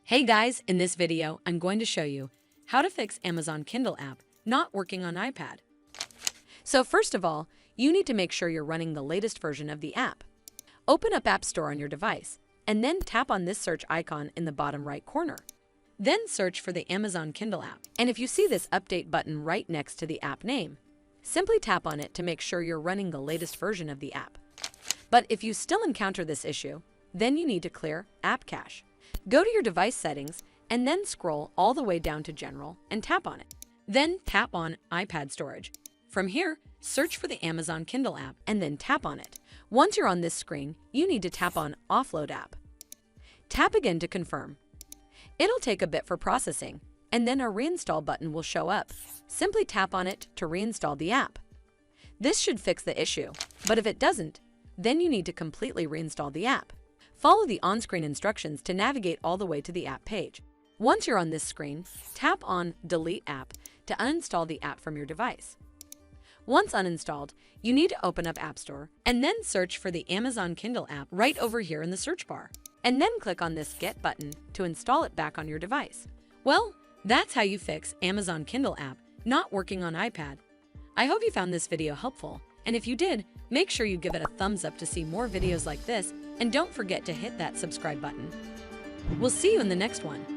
Hey guys, in this video, I'm going to show you how to fix Amazon Kindle app not working on iPad. So first of all, you need to make sure you're running the latest version of the app. Open up App Store on your device, and then tap on this search icon in the bottom right corner. Then search for the Amazon Kindle app, and if you see this update button right next to the app name, simply tap on it to make sure you're running the latest version of the app. But if you still encounter this issue, then you need to clear App Cache. Go to your device settings and then scroll all the way down to General and tap on it. Then tap on iPad storage. From here, search for the Amazon Kindle app and then tap on it. Once you're on this screen, you need to tap on Offload app. Tap again to confirm. It'll take a bit for processing, and then a reinstall button will show up. Simply tap on it to reinstall the app. This should fix the issue, but if it doesn't, then you need to completely reinstall the app. Follow the on-screen instructions to navigate all the way to the app page. Once you're on this screen, tap on Delete App to uninstall the app from your device. Once uninstalled, you need to open up App Store and then search for the Amazon Kindle app right over here in the search bar. And then click on this Get button to install it back on your device. Well, that's how you fix Amazon Kindle app not working on iPad. I hope you found this video helpful, and if you did, make sure you give it a thumbs up to see more videos like this, and don't forget to hit that subscribe button. We'll see you in the next one.